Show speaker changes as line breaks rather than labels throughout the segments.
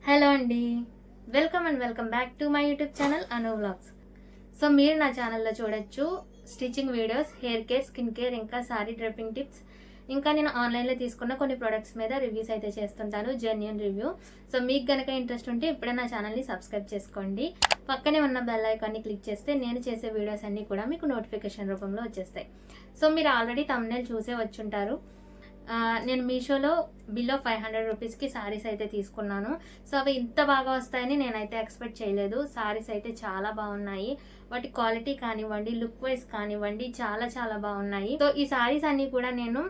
Hello అండి, welcome back to my YouTube channel Anu vlogs. So మీరు నా ఛానల్లో చూడొచ్చు stitching videos, hair care, skin care, ఇంకా సారీ డ్రెప్పింగ్ టిప్స్, ఇంకా నేను ఆన్లైన్లో తీసుకున్న కొన్ని ప్రొడక్ట్స్ మీద రివ్యూస్ అయితే చేస్తుంటాను, జెన్యూన్ రివ్యూ. సో మీకు కనుక ఇంట్రెస్ట్ ఉంటే ఇప్పుడే నా ఛానల్ని సబ్స్క్రైబ్ చేసుకోండి. పక్కనే ఉన్న బెల్ ఐకాన్ని క్లిక్ చేస్తే నేను చేసే వీడియోస్ అన్నీ కూడా మీకు నోటిఫికేషన్ రూపంలో వచ్చేస్తాయి. సో మీరు ఆల్రెడీ థంబ్నెయిల్ చూసే వచ్చుంటారు. నేను మీషోలో బిలో 500 రూపీస్కి శారీస్ అయితే తీసుకున్నాను. సో అవి ఇంత బాగా వస్తాయని నేనైతే ఎక్స్పెక్ట్ చేయలేదు. శారీస్ అయితే చాలా బాగున్నాయి. వాటి క్వాలిటీ కానివ్వండి, లుక్ వైజ్ కానివ్వండి, చాలా చాలా బాగున్నాయి. సో ఈ శారీస్ అన్నీ కూడా నేను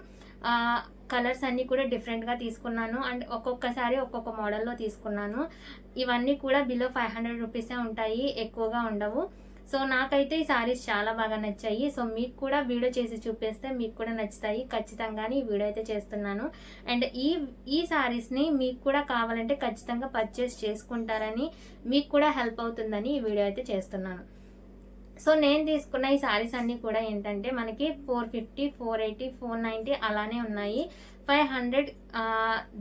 కలర్స్ అన్నీ కూడా డిఫరెంట్గా తీసుకున్నాను అండ్ ఒక్కొక్కసారి ఒక్కొక్క మోడల్లో తీసుకున్నాను. ఇవన్నీ కూడా బిలో 500 రూపీసే ఉంటాయి, ఎక్కువగా ఉండవు. సో నాకైతే ఈ శారీస్ చాలా బాగా నచ్చాయి. సో మీకు కూడా వీడియో చేసి చూపిస్తే మీకు కూడా నచ్చుతాయి ఖచ్చితంగానే. ఈ వీడియో అయితే చేస్తున్నాను అండ్ ఈ శారీస్ని మీకు కూడా కావాలంటే ఖచ్చితంగా పర్చేస్ చేసుకుంటారని, మీకు కూడా హెల్ప్ అవుతుందని ఈ వీడియో అయితే చేస్తున్నాను. సో నేను తీసుకున్న ఈ శారీస్ అన్నీ కూడా ఏంటంటే మనకి 450, 480, 490 అలానే ఉన్నాయి. 500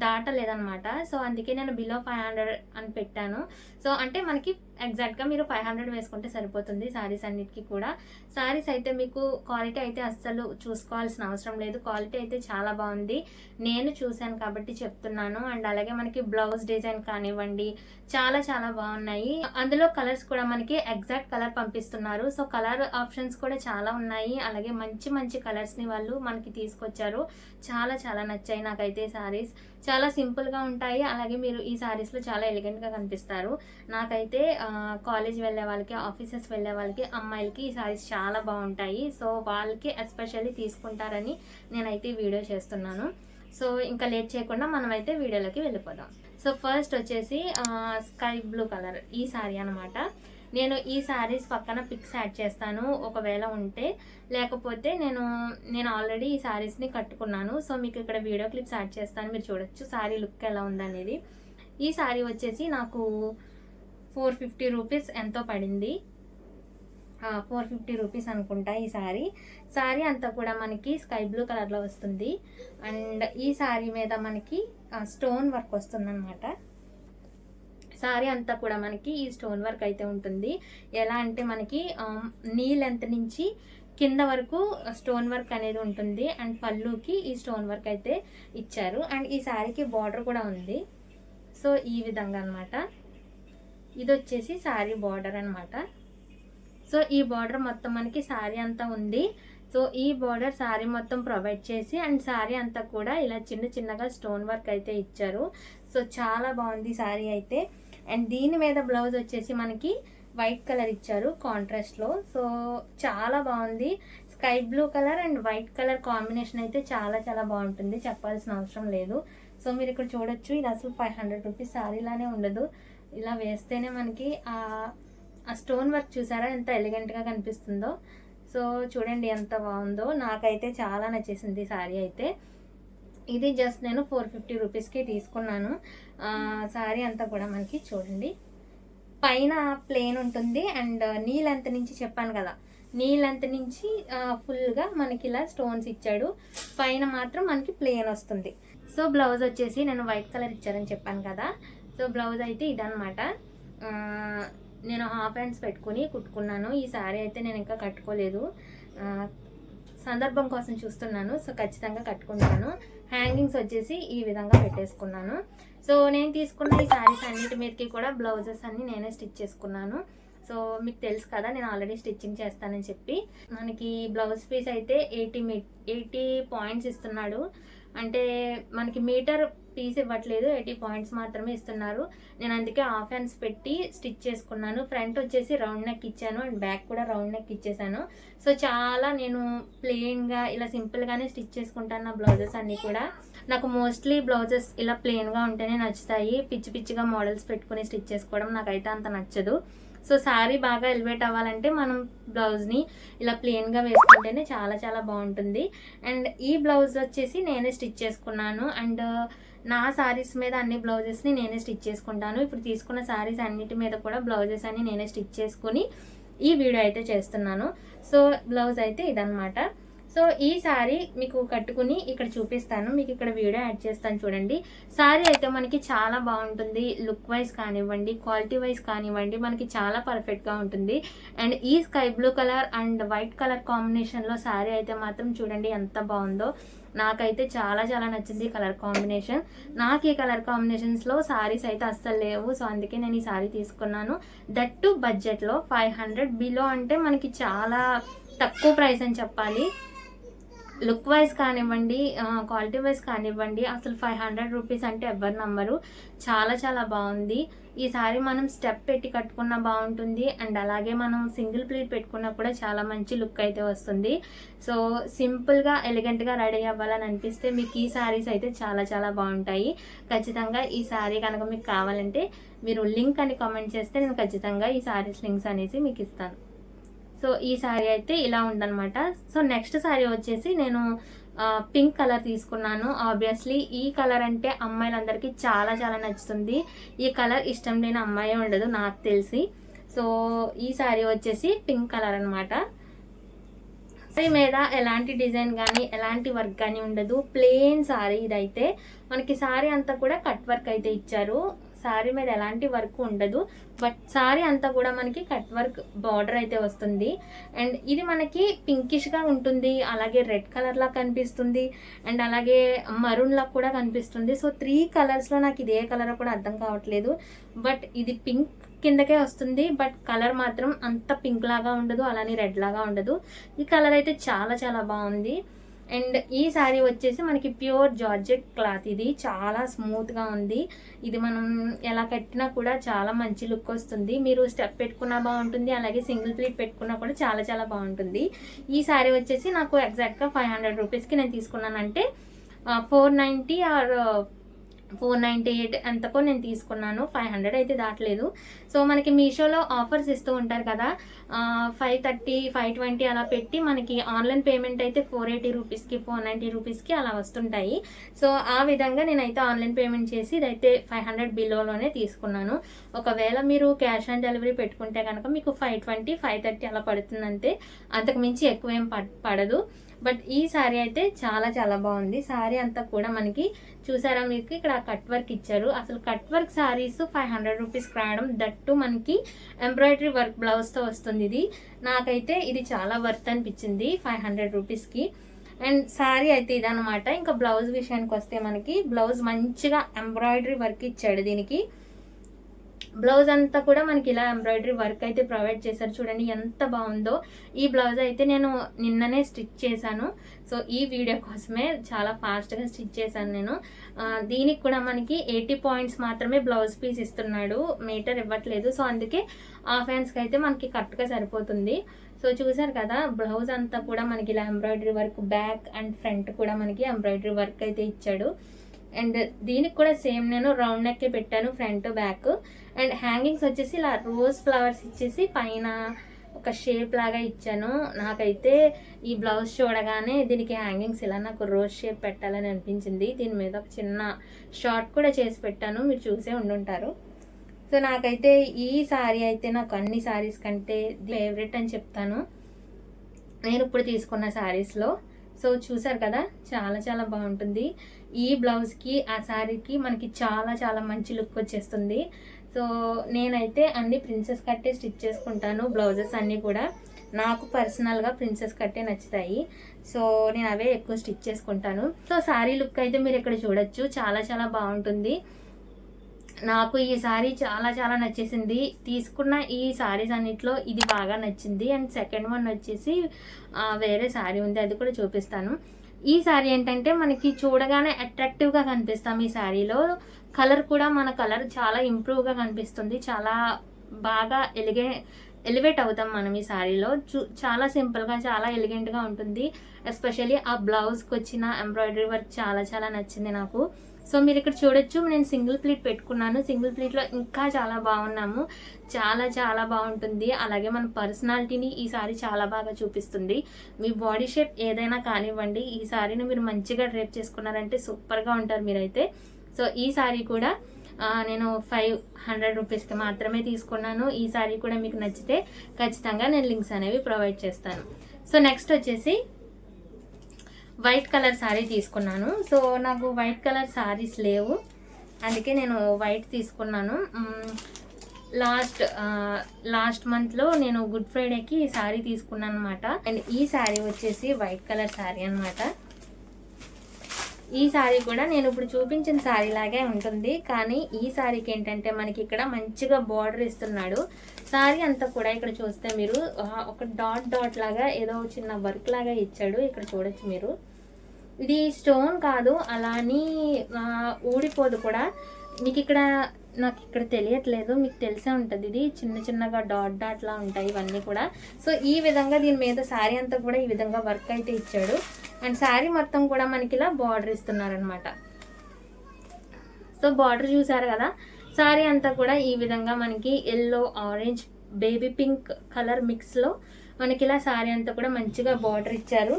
దాటలేదనమాట. సో అందుకే నేను బిలో 500 అని పెట్టాను. సో అంటే మనకి ఎగ్జాక్ట్గా మీరు 500 వేసుకుంటే సరిపోతుంది శారీస్ అన్నిటికీ కూడా. శారీస్ అయితే మీకు క్వాలిటీ అయితే అస్సలు చూసుకోవాల్సిన అవసరం లేదు. క్వాలిటీ అయితే చాలా బాగుంది, నేను చూశాను కాబట్టి చెప్తున్నాను. అండ్ అలాగే మనకి బ్లౌజ్ డిజైన్ కానివ్వండి చాలా చాలా బాగున్నాయి. అందులో కలర్స్ కూడా మనకి ఎగ్జాక్ట్ కలర్ పంపిస్తున్నారు. సో కలర్ ఆప్షన్స్ కూడా చాలా ఉన్నాయి. అలాగే మంచి మంచి కలర్స్ని వాళ్ళు మనకి తీసుకొచ్చారు. చాలా చాలా నచ్చాయి నాకైతే శారీస్. చాలా సింపుల్గా ఉంటాయి. అలాగే మీరు ఈ శారీస్లో చాలా ఎలిగెంట్గా కనిపిస్తారు. నాకైతే కాలేజ్ వెళ్ళే వాళ్ళకి, ఆఫీసెస్ వెళ్ళే వాళ్ళకి, అమ్మాయిలకి ఈ శారీస్ చాలా బాగుంటాయి. సో వాళ్ళకి ఎస్పెషల్లీ తీసుకుంటారని నేనైతే వీడియో చేస్తున్నాను. సో ఇంకా లేట్ చేయకుండా మనమైతే వీడియోలోకి వెళ్ళిపోదాం. సో ఫస్ట్ వచ్చేసి స్కై బ్లూ కలర్ ఈ శారీ అనమాట. నేను ఈ శారీస్ పక్కన పిక్స్ యాడ్ చేస్తాను ఒకవేళ ఉంటే, లేకపోతే నేను ఆల్రెడీ ఈ శారీస్ని కట్టుకున్నాను. సో మీకు ఇక్కడ వీడియో క్లిప్స్ యాడ్ చేస్తాను, మీరు చూడొచ్చు శారీ లుక్ ఎలా ఉందనేది. ఈ శారీ వచ్చేసి నాకు 450 రూపీస్ ఎంతో పడింది. 450 రూపీస్ అనుకుంటా ఈ శారీ అంతా కూడా మనకి స్కై బ్లూ కలర్లో వస్తుంది. అండ్ ఈ శారీ మీద మనకి స్టోన్ వర్క్ వస్తుంది అనమాట. శారీ అంతా కూడా మనకి ఈ స్టోన్ వర్క్ అయితే ఉంటుంది. ఎలా అంటే మనకి నీ లెంత్ నుంచి కింద వరకు స్టోన్ వర్క్ అనేది ఉంటుంది. అండ్ పళ్ళుకి ఈ స్టోన్ వర్క్ అయితే ఇచ్చారు. అండ్ ఈ శారీకి బార్డర్ కూడా ఉంది. సో ఈ విధంగా అనమాట. ఇది వచ్చేసి శారీ బార్డర్ అనమాట. సో ఈ బార్డర్ మొత్తం మనకి శారీ అంతా ఉంది. సో ఈ బార్డర్ శారీ మొత్తం ప్రొవైడ్ చేసి అండ్ శారీ అంతా కూడా ఇలా చిన్న చిన్నగా స్టోన్ వర్క్ అయితే ఇచ్చారు. సో చాలా బాగుంది శారీ అయితే. అండ్ దీని మీద బ్లౌజ్ వచ్చేసి మనకి వైట్ కలర్ ఇచ్చారు కాంట్రాస్ట్లో. సో చాలా బాగుంది. Sky blue colour and white colour combination అయితే చాలా చాలా బాగుంటుంది, చెప్పాల్సిన అవసరం లేదు. సో మీరు ఇక్కడ చూడొచ్చు, ఇది అసలు 500 రూపీస్ శారీలానే ఉండదు. ఇలా వేస్తేనే మనకి ఆ స్టోన్ వర్క్ చూసారా ఎంత ఎలిగెంట్గా కనిపిస్తుందో. సో చూడండి ఎంత బాగుందో. నాకైతే చాలా నచ్చేసింది శారీ అయితే. ఇది జస్ట్ నేను 450 రూపీస్కి తీసుకున్నాను. శారీ అంతా కూడా మనకి చూడండి పైన ప్లెయిన్ ఉంటుంది. అండ్ నీ లెంత్ నుంచి చెప్పాను కదా, నీ లెంత్ నుంచి ఫుల్గా మనకి ఇలా స్టోన్స్ ఇచ్చాడు. పైన మాత్రం మనకి ప్లెయిన్ వస్తుంది. సో బ్లౌజ్ వచ్చేసి నేను వైట్ కలర్ ఇచ్చారని చెప్పాను కదా. సో బ్లౌజ్ అయితే ఇదనమాట. నేను హాఫ్ హ్యాండ్స్ పెట్టుకుని కుట్టుకున్నాను. ఈ శారీ అయితే నేను ఇంకా కట్టుకోలేదు, సందర్భం కోసం చూస్తున్నాను. సో ఖచ్చితంగా కట్టుకుంటాను. హ్యాంగింగ్స్ వచ్చేసి ఈ విధంగా పెట్టేసుకున్నాను. సో నేను తీసుకున్న ఈ శారీస్ అన్నిటి మీదకి కూడా బ్లౌజెస్ అన్ని నేనే స్టిచ్ చేసుకున్నాను. సో మీకు తెలుసు కదా నేను ఆల్రెడీ స్టిచ్చింగ్ చేస్తానని చెప్పి. మనకి బ్లౌజ్ పీస్ అయితే 80 పాయింట్స్ ఇస్తున్నాడు. అంటే మనకి మీటర్ పీస్ ఇవ్వట్లేదు, 80 పాయింట్స్ మాత్రమే ఇస్తున్నారు. నేను అందుకే హాఫ్ హ్యాండ్స్ పెట్టి స్టిచ్ చేసుకున్నాను. ఫ్రంట్ వచ్చేసి రౌండ్ నెక్ ఇచ్చాను అండ్ బ్యాక్ కూడా రౌండ్ నెక్ ఇచ్చేసాను. సో చాలా నేను ప్లెయిన్గా ఇలా సింపుల్గానే స్టిచ్ చేసుకుంటాను నా బ్లౌజెస్ అన్నీ కూడా. నాకు మోస్ట్లీ బ్లౌజెస్ ఇలా ప్లెయిన్గా ఉంటేనే నచ్చుతాయి. పిచ్చి పిచ్చిగా మోడల్స్ పెట్టుకుని స్టిచ్ చేసుకోవడం నాకైతే అంత నచ్చదు. సో శారీ బాగా ఎలివేట్ అవ్వాలంటే మనం బ్లౌజ్ని ఇలా ప్లెయిన్గా వేసుకుంటేనే చాలా చాలా బాగుంటుంది. అండ్ ఈ బ్లౌజ్ వచ్చేసి నేనే స్టిచ్ చేసుకున్నాను. అండ్ నా శారీస్ మీద అన్ని బ్లౌజెస్ని నేనే స్టిచ్ చేసుకుంటాను. ఇప్పుడు తీసుకున్న శారీస్ అన్నిటి మీద కూడా బ్లౌజెస్ అన్ని నేనే స్టిచ్ చేసుకుని ఈ వీడియో అయితే చేస్తున్నాను. సో బ్లౌజ్ అయితే ఇదనమాట. సో సో ఈ శారీ మీకు కట్టుకుని ఇక్కడ చూపిస్తాను, మీకు ఇక్కడ వీడియో యాడ్ చేస్తాను చూడండి. శారీ అయితే మనకి చాలా బాగుంటుంది, లుక్ వైజ్ కానివ్వండి, క్వాలిటీ వైజ్ కానివ్వండి, మనకి చాలా పర్ఫెక్ట్గా ఉంటుంది. అండ్ ఈ sky blue colour and white colour కాంబినేషన్లో శారీ అయితే మాత్రం చూడండి ఎంత బాగుందో. నాకైతే చాలా చాలా నచ్చింది ఈ కలర్ కాంబినేషన్. నాకు ఈ కలర్ కాంబినేషన్స్లో శారీస్ అయితే అస్సలు లేవు, సో అందుకే నేను ఈ శారీ తీసుకున్నాను. దట్ టు బడ్జెట్లో 500 బిలో అంటే మనకి చాలా తక్కువ ప్రైస్ అని చెప్పాలి. లుక్ వైజ్ కానివ్వండి, క్వాలిటీ వైజ్ కానివ్వండి, అసలు 500 రూపీస్ అంటే ఎవరు నమ్మరు. చాలా చాలా బాగుంది. ఈ సారీ మనం స్టెప్ పెట్టి కట్టుకున్నా బాగుంటుంది, అండ్ అలాగే మనం సింగిల్ ప్లీట్ పెట్టుకున్నా కూడా చాలా మంచి లుక్ అయితే వస్తుంది. సో సింపుల్గా ఎలిగెంట్గా రెడీ అవ్వాలని అనిపిస్తే మీకు ఈ శారీస్ అయితే చాలా చాలా బాగుంటాయి. ఖచ్చితంగా ఈ శారీ కనుక మీకు కావాలంటే మీరు లింక్ అని కామెంట్ చేస్తే నేను ఖచ్చితంగా ఈ శారీస్ లింక్స్ అనేసి మీకు ఇస్తాను. సో ఈ శారీ అయితే ఇలా ఉందన్నమాట. సో నెక్స్ట్ శారీ వచ్చేసి నేను పింక్ కలర్ తీసుకున్నాను. ఆబ్వియస్లీ ఈ కలర్ అంటే అమ్మాయిలందరికీ చాలా చాలా నచ్చుతుంది. ఈ కలర్ ఇష్టం లేని అమ్మాయి ఉండదు నాకు తెలిసి. సో ఈ శారీ వచ్చేసి పింక్ కలర్ అనమాట. శారీ మీద ఎలాంటి డిజైన్ కానీ ఎలాంటి వర్క్ కానీ ఉండదు, ప్లెయిన్ శారీ ఇదైతే. మనకి శారీ అంతా కూడా కట్ వర్క్ అయితే ఇచ్చారు, శారీ మీద ఎలాంటి వర్క్ ఉండదు, బట్ శారీ అంతా కూడా మనకి కట్ వర్క్ బార్డర్ అయితే వస్తుంది. అండ్ ఇది మనకి పింకిష్గా ఉంటుంది, అలాగే రెడ్ కలర్లా కనిపిస్తుంది, అండ్ అలాగే మరూన్లా కూడా కనిపిస్తుంది. సో 3 కలర్స్లో నాకు ఇది ఏ కలర్ కూడా అర్థం కావట్లేదు, బట్ ఇది పింక్ కిందకే వస్తుంది, బట్ కలర్ మాత్రం అంత పింక్ లాగా ఉండదు, అలానే రెడ్ లాగా ఉండదు. ఈ కలర్ అయితే చాలా చాలా బాగుంది. అండ్ ఈ శారీ వచ్చేసి మనకి ప్యూర్ జార్జెట్ క్లాత్, ఇది చాలా స్మూత్గా ఉంది. ఇది మనం ఎలా కట్టినా కూడా చాలా మంచి లుక్ వస్తుంది. మీరు స్టెప్ పెట్టుకున్నా బాగుంటుంది, అలాగే సింగిల్ ప్లీట్ పెట్టుకున్నా కూడా చాలా చాలా బాగుంటుంది. ఈ శారీ వచ్చేసి నాకు ఎగ్జాక్ట్గా 500 రూపీస్కి నేను తీసుకున్నానంటే 490 ఆర్ 498 ఎంతకో నేను తీసుకున్నాను. 500 అయితే దాటలేదు. సో మనకి మీషోలో ఆఫర్స్ ఇస్తూ ఉంటారు కదా, 530 520 అలా పెట్టి మనకి ఆన్లైన్ పేమెంట్ అయితే 480 రూపీస్కి 490 రూపీస్కి అలా వస్తుంటాయి. సో ఆ విధంగా నేనైతే ఆన్లైన్ పేమెంట్ చేసి ఇదైతే 500 బిలోలోనే తీసుకున్నాను. ఒకవేళ మీరు క్యాష్ ఆన్ డెలివరీ పెట్టుకుంటే కనుక మీకు 520 530 అలా పడుతుందంటే, అంతకు మించి ఎక్కువేం పడదు. బట్ ఈ శారీ అయితే చాలా చాలా బాగుంది. శారీ అంతా కూడా మనకి చూసారా, మీకు ఇక్కడ కట్ వర్క్ ఇచ్చారు. అసలు కట్ వర్క్ శారీస్ 500 రూపీస్కి రావడం, దట్టు మనకి ఎంబ్రాయిడరీ వర్క్ బ్లౌజ్తో వస్తుంది. ఇది నాకైతే ఇది చాలా వర్త్ అనిపించింది 500 రూపీస్కి. అండ్ శారీ అయితే ఇదనమాట. ఇంకా బ్లౌజ్ విషయానికి వస్తే మనకి బ్లౌజ్ మంచిగా ఎంబ్రాయిడరీ వర్క్ ఇచ్చాడు. దీనికి బ్లౌజ్ అంతా కూడా మనకి ఇలా ఎంబ్రాయిడరీ వర్క్ అయితే ప్రొవైడ్ చేశారు. చూడండి ఎంత బాగుందో. ఈ బ్లౌజ్ అయితే నేను నిన్ననే స్టిచ్ చేశాను. సో ఈ వీడియో కోసమే చాలా ఫాస్ట్గా స్టిచ్ చేశాను నేను. దీనికి కూడా మనకి 80 పాయింట్స్ మాత్రమే బ్లౌజ్ పీస్ ఇస్తున్నాడు, మీటర్ ఇవ్వట్లేదు. సో అందుకే హాఫ్ హ్యాండ్స్కి అయితే మనకి కరెక్ట్గా సరిపోతుంది. సో చూసారు కదా, బ్లౌజ్ అంతా కూడా మనకి ఇలా embroidery work, back and front కూడా మనకి ఎంబ్రాయిడరీ వర్క్ అయితే ఇచ్చాడు. అండ్ దీనికి కూడా సేమ్ నేను రౌండ్ నెక్కే పెట్టాను, ఫ్రంట్ బ్యాక్. అండ్ హ్యాంగింగ్స్ వచ్చేసి ఇలా రోజ్ ఫ్లవర్స్ ఇచ్చేసి పైన ఒక షేప్ లాగా ఇచ్చాను. నాకైతే ఈ బ్లౌజ్ చూడగానే దీనికి హ్యాంగింగ్స్ ఇలా నాకు రోజ్ షేప్ పెట్టాలని అనిపించింది. దీని మీద ఒక చిన్న షార్ట్ కూడా చేసి పెట్టాను, మీరు చూసే ఉండుంటారు. సో నాకైతే ఈ శారీ అయితే నాకు అన్ని శారీస్ కంటే ఫేవరెట్ అని చెప్తాను నేను ఇప్పుడు తీసుకున్న శారీస్లో. సో చూసారు కదా, చాలా చాలా బాగుంటుంది. ఈ బ్లౌజ్కి ఆ శారీకి మనకి చాలా చాలా మంచి లుక్ వచ్చేస్తుంది. సో నేనైతే అన్ని ప్రిన్సెస్ కట్టే స్టిచ్ చేసుకుంటాను. బ్లౌజెస్ అన్నీ కూడా నాకు పర్సనల్గా ప్రిన్సెస్ కట్టే నచ్చుతాయి. సో నేను అవే ఎక్కువ స్టిచ్ చేసుకుంటాను. సో శారీ లుక్ అయితే మీరు ఇక్కడ చూడొచ్చు, చాలా చాలా బాగుంటుంది. నాకు ఈ శారీ చాలా చాలా నచ్చేసింది. తీసుకున్న ఈ శారీస్ అన్నిట్లో ఇది బాగా నచ్చింది. అండ్ సెకండ్ వన్ వచ్చేసి వేరే శారీ ఉంది, అది కూడా చూపిస్తాను. ఈ శారీ ఏంటంటే మనకి చూడగానే అట్రాక్టివ్గా కనిపిస్తాం. ఈ శారీలో కలర్ కూడా మన కలర్ చాలా ఇంప్రూవ్గా కనిపిస్తుంది, చాలా బాగా ఎలివేట్ అవుతాం మనం ఈ శారీలో. చాలా సింపుల్గా చాలా ఎలిగెంట్గా ఉంటుంది. ఎస్పెషల్లీ ఆ బ్లౌజ్కి వచ్చిన ఎంబ్రాయిడరీ వర్క్ చాలా చాలా నచ్చింది నాకు. సో మీరు ఇక్కడ చూడొచ్చు, నేను సింగిల్ ప్లీట్ పెట్టుకున్నాను. సింగిల్ ప్లీట్లో ఇంకా చాలా బాగున్నాము, చాలా చాలా బాగుంటుంది. అలాగే మన పర్సనాలిటీని ఈ సారీ చాలా బాగా చూపిస్తుంది. మీ బాడీ షేప్ ఏదైనా కానివ్వండి, ఈ సారీని మీరు మంచిగా డ్రేప్ చేసుకున్నారంటే సూపర్గా ఉంటారు మీరైతే. సో ఈ సారీ కూడా నేను 500 రూపీస్కి మాత్రమే తీసుకున్నాను. ఈ సారీ కూడా మీకు నచ్చితే ఖచ్చితంగా నేను లింక్స్ అనేవి ప్రొవైడ్ చేస్తాను. సో నెక్స్ట్ వచ్చేసి వైట్ కలర్ శారీ తీసుకున్నాను. సో నాకు వైట్ కలర్ శారీస్ లేవు, అందుకే నేను వైట్ తీసుకున్నాను. లాస్ట్ మంత్లో నేను గుడ్ ఫ్రైడేకి ఈ శారీ తీసుకున్నాను అనమాట. అండ్ ఈ శారీ వచ్చేసి వైట్ కలర్ శారీ అనమాట. ఈ శారీ కూడా నేను ఇప్పుడు చూపించిన శారీ లాగే ఉంటుంది, కానీ ఈ శారీకి ఏంటంటే మనకి ఇక్కడ మంచిగా బార్డర్ ఇస్తున్నాడు. శారీ అంతా కూడా ఇక్కడ చూస్తే మీరు ఒక డాట్ లాగా ఏదో చిన్న వర్క్ లాగా ఇచ్చాడు. ఇక్కడ చూడొచ్చు మీరు, ఇది స్టోన్ కాదు, అలాని ఊడిపోదు కూడా. మీకు ఇక్కడ నాకు ఇక్కడ తెలియట్లేదు, మీకు తెలిసే ఉంటుంది. ఇది చిన్నగా డాట్ లా ఉంటాయి ఇవన్నీ కూడా. సో ఈ విధంగా దీని మీద శారీ అంతా కూడా ఈ విధంగా వర్క్ అయితే ఇచ్చాడు. అండ్ శారీ మొత్తం కూడా మనకి ఇలా బార్డర్ ఇస్తున్నారనమాట. సో బార్డర్ చూసారు కదా, శారీ అంతా కూడా ఈ విధంగా మనకి yellow, orange, baby pink colour మిక్స్లో మనకి ఇలా శారీ అంతా కూడా మంచిగా బార్డర్ ఇచ్చారు.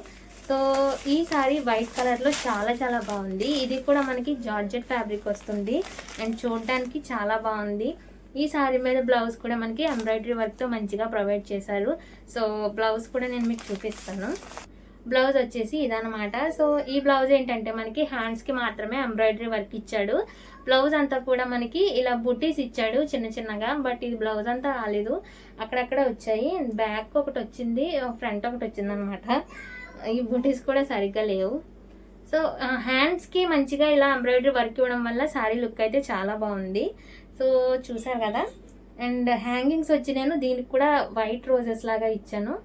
సో ఈ శారీ వైట్ కలర్లో చాలా బాగుంది. ఇది కూడా మనకి జార్జెట్ ఫ్యాబ్రిక్ వస్తుంది అండ్ చూడడానికి చాలా బాగుంది. ఈ శారీ మీద బ్లౌజ్ కూడా మనకి ఎంబ్రాయిడరీ వర్క్తో మంచిగా ప్రొవైడ్ చేశారు. సో బ్లౌజ్ కూడా నేను మీకు చూపిస్తాను. బ్లౌజ్ వచ్చేసి ఇదనమాట. సో ఈ బ్లౌజ్ ఏంటంటే మనకి హ్యాండ్స్కి మాత్రమే ఎంబ్రాయిడరీ వర్క్ ఇచ్చాడు. బ్లౌజ్ అంతా కూడా మనకి ఇలా బుటీస్ ఇచ్చాడు చిన్నగా, బట్ ఇది బ్లౌజ్ అంతా రాలేదు, అక్కడక్కడ వచ్చాయి. బ్యాక్ ఒకటి వచ్చింది, ఫ్రంట్ ఒకటి వచ్చింది అనమాట. ఈ బుటీస్ కూడా సరిగ్గా లేవు. సో హ్యాండ్స్కి మంచిగా ఇలా ఎంబ్రాయిడరీ వర్క్ ఇవ్వడం వల్ల శారీ లుక్ అయితే చాలా బాగుంది. సో చూసారు కదా. అండ్ హ్యాంగింగ్స్ వచ్చి నేను దీనికి కూడా వైట్ రోజెస్ లాగా ఇచ్చాను.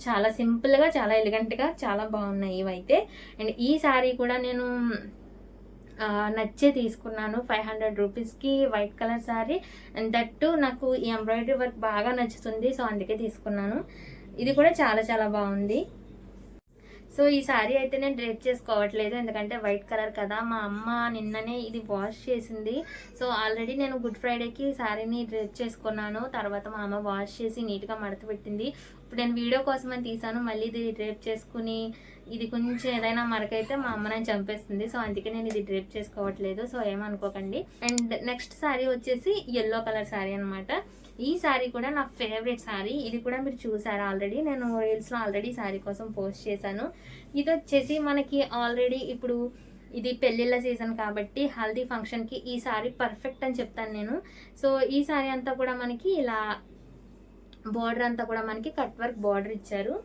చాలా సింపుల్గా, చాలా ఎలిగెంట్గా, చాలా బాగున్నాయి ఇవైతే. అండ్ ఈ శారీ కూడా నేను నచ్చే తీసుకున్నాను. 500 రూపీస్కి white colour sari. And that నాకు ఈ ఎంబ్రాయిడరీ వర్క్ బాగా నచ్చుతుంది, సో అందుకే తీసుకున్నాను. ఇది కూడా చాలా బాగుంది. సో ఈ శారీ అయితే నేను డ్రేప్ చేసుకోవట్లేదు, ఎందుకంటే వైట్ కలర్ కదా. మా అమ్మ నిన్ననే ఇది వాష్ చేసింది. సో ఆల్రెడీ నేను గుడ్ ఫ్రైడేకి శారీని డ్రేప్ చేసుకున్నాను. తర్వాత మా అమ్మ వాష్ చేసి నీట్గా మడత పెట్టింది. ఇప్పుడు నేను వీడియో కోసం అని తీసాను, మళ్ళీ ఇది డ్రేప్ చేసుకుని ఇది కొంచెం ఏదైనా మరకైతే మా అమ్మ నేను చంపేస్తుంది. సో అందుకే నేను ఇది డ్రేప్ చేసుకోవట్లేదు, సో ఏమనుకోకండి. అండ్ నెక్స్ట్ శారీ వచ్చేసి ఎల్లో కలర్ శారీ అనమాట. ఈ శారీ కూడా నా ఫేవరెట్ శారీ. ఇది కూడా మీరు చూసారు ఆల్రెడీ, నేను రీల్స్లో ఆల్రెడీ శారీ కోసం పోస్ట్ చేశాను. ఇది వచ్చేసి మనకి ఆల్రెడీ ఇప్పుడు ఇది పెళ్ళిళ్ళ సీజన్ కాబట్టి హల్దీ ఫంక్షన్కి ఈ శారీ పర్ఫెక్ట్ అని చెప్తాను నేను. సో ఈ శారీ అంతా కూడా మనకి ఇలా బార్డర్ అంతా కూడా మనకి కట్ వర్క్ బార్డర్ ఇచ్చారు.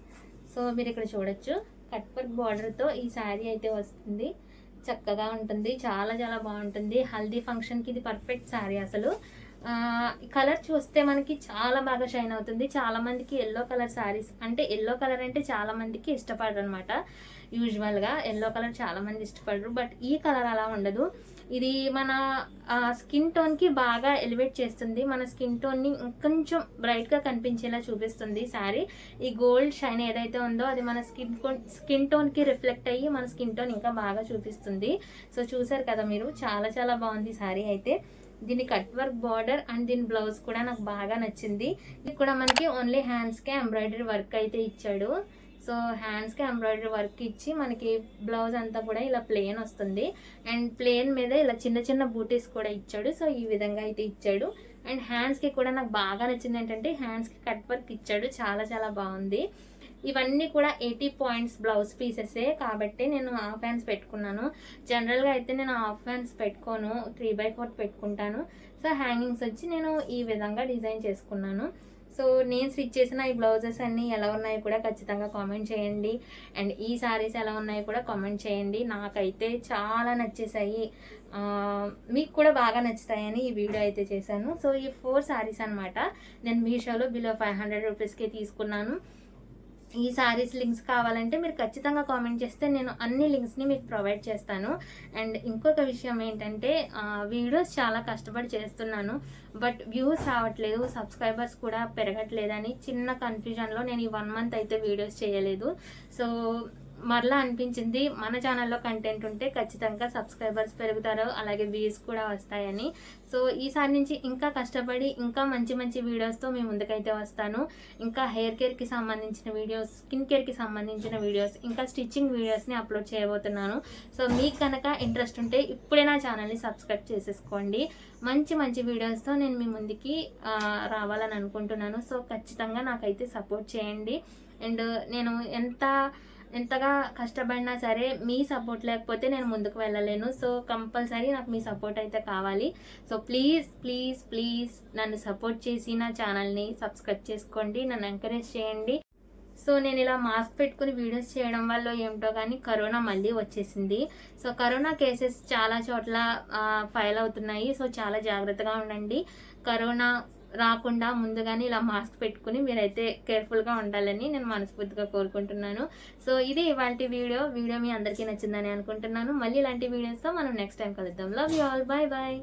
సో మీరు ఇక్కడ చూడొచ్చు, కట్ వర్క్ బార్డర్తో ఈ శారీ అయితే వస్తుంది. చక్కగా ఉంటుంది, చాలా బాగుంటుంది. హల్దీ ఫంక్షన్కి ఇది పర్ఫెక్ట్ శారీ. అసలు కలర్ చూస్తే మనకి చాలా బాగా షైన్ అవుతుంది. చాలా మందికి ఎల్లో కలర్ శారీస్ అంటే, ఎల్లో కలర్ అంటే చాలా మందికి ఇష్టపడరు అనమాట. యూజువల్గా ఎల్లో కలర్ చాలా మంది ఇష్టపడరు, బట్ ఈ కలర్ అలా ఉండదు. ఇది మన స్కిన్ టోన్కి బాగా ఎలివేట్ చేస్తుంది. మన స్కిన్ టోన్ని ఇంకొంచెం బ్రైట్గా కనిపించేలా చూపిస్తుంది శారీ. ఈ గోల్డ్ షైన్ ఏదైతే ఉందో అది మన స్కిన్ టోన్కి రిఫ్లెక్ట్ అయ్యి మన స్కిన్ టోన్ ఇంకా బాగా చూపిస్తుంది. సో చూసారు కదా మీరు, చాలా బాగుంది శారీ అయితే. దీని కట్ వర్క్ బార్డర్ అండ్ దీని బ్లౌజ్ కూడా నాకు బాగా నచ్చింది. ఇది కూడా మనకి ఓన్లీ హ్యాండ్స్కే ఎంబ్రాయిడరీ వర్క్ అయితే ఇచ్చాడు. సో హ్యాండ్స్కి ఎంబ్రాయిడరీ వర్క్ ఇచ్చి మనకి బ్లౌజ్ అంతా కూడా ఇలా ప్లెయిన్ వస్తుంది. అండ్ ప్లెయిన్ మీద ఇలా చిన్న బూటీస్ కూడా ఇచ్చాడు. సో ఈ విధంగా అయితే ఇచ్చాడు. అండ్ హ్యాండ్స్కి కూడా నాకు బాగా నచ్చింది ఏంటంటే హ్యాండ్స్కి కట్ వర్క్ ఇచ్చాడు. చాలా బాగుంది. ఇవన్నీ కూడా 80 పాయింట్స్ బ్లౌజ్ పీసెసే కాబట్టి నేను హాఫ్ హ్యాండ్స్ పెట్టుకున్నాను. జనరల్గా అయితే నేను హాఫ్ హ్యాండ్స్ పెట్టుకోను, 3/4 పెట్టుకుంటాను. సో హ్యాంగింగ్స్ వచ్చి నేను ఈ విధంగా డిజైన్ చేసుకున్నాను. సో నేను స్టిచ్ చేసిన ఈ బ్లౌజెస్ అన్నీ ఎలా ఉన్నాయో కూడా ఖచ్చితంగా కామెంట్ చేయండి. అండ్ ఈ శారీస్ ఎలా ఉన్నాయో కూడా కామెంట్ చేయండి. నాకైతే చాలా నచ్చేసాయి, మీకు కూడా బాగా నచ్చుతాయని ఈ వీడియో అయితే చేశాను. సో ఈ 4 శారీస్ అనమాట నేను మీషోలో బిలో 500 రూపీస్కే తీసుకున్నాను. ఈ శారీస్ లింక్స్ కావాలంటే మీరు ఖచ్చితంగా కామెంట్ చేస్తే నేను అన్ని లింక్స్ని మీకు ప్రొవైడ్ చేస్తాను. అండ్ ఇంకొక విషయం ఏంటంటే వీడియోస్ చాలా కష్టపడి చేస్తున్నాను, బట్ వ్యూస్ రావట్లేదు, సబ్స్క్రైబర్స్ కూడా పెరగట్లేదని చిన్న కన్ఫ్యూజన్లో నేను ఈ 1 మంత్ అయితే వీడియోస్ చేయలేదు. సో మరలా అనిపించింది మన ఛానల్లో కంటెంట్ ఉంటే ఖచ్చితంగా సబ్స్క్రైబర్స్ పెరుగుతారు, అలాగే వ్యూస్ కూడా వస్తాయని. సో ఈసారి నుంచి ఇంకా కష్టపడి ఇంకా మంచి వీడియోస్తో మీ ముందుకైతే వస్తాను. ఇంకా హెయిర్ కేర్కి సంబంధించిన వీడియోస్, స్కిన్ కేర్కి సంబంధించిన వీడియోస్, ఇంకా స్టిచ్చింగ్ వీడియోస్ని అప్లోడ్ చేయబోతున్నాను. సో మీకు కనుక ఇంట్రెస్ట్ ఉంటే ఇప్పుడే నా ఛానల్ని సబ్స్క్రైబ్ చేసేసుకోండి. మంచి వీడియోస్తో నేను మీ ముందుకి రావాలని అనుకుంటున్నాను. సో ఖచ్చితంగా నాకైతే సపోర్ట్ చేయండి. అండ్ నేను ఎంత ఎంతగా కష్టపడినా సరే మీ సపోర్ట్ లేకపోతే నేను ముందుకు వెళ్ళలేను. సో కంపల్సరీ నాకు మీ సపోర్ట్ అయితే కావాలి. సో ప్లీజ్ ప్లీజ్ ప్లీజ్ నన్ను సపోర్ట్ చేసి నా ఛానల్ని సబ్స్క్రైబ్ చేసుకోండి, నన్ను ఎంకరేజ్ చేయండి. సో నేను ఇలా మాస్క్ పెట్టుకుని వీడియోస్ చేయడం వల్ల ఏమిటో కానీ కరోనా మళ్ళీ వచ్చేసింది. సో కరోనా కేసెస్ చాలా చోట్ల ఫైల్ అవుతున్నాయి. సో చాలా జాగ్రత్తగా ఉండండి. కరోనా రాకుండా ముందుగానే ఇలా మాస్క్ పెట్టుకుని మీరైతే కేర్ఫుల్గా ఉండాలని నేను మనస్ఫూర్తిగా కోరుకుంటున్నాను. సో ఇది ఇవాల్టి వీడియో మీ అందరికీ నచ్చిందని అనుకుంటున్నాను. మళ్ళీ ఇలాంటి వీడియోస్తో మనం నెక్స్ట్ టైం కలుద్దాం. Love you all, bye bye.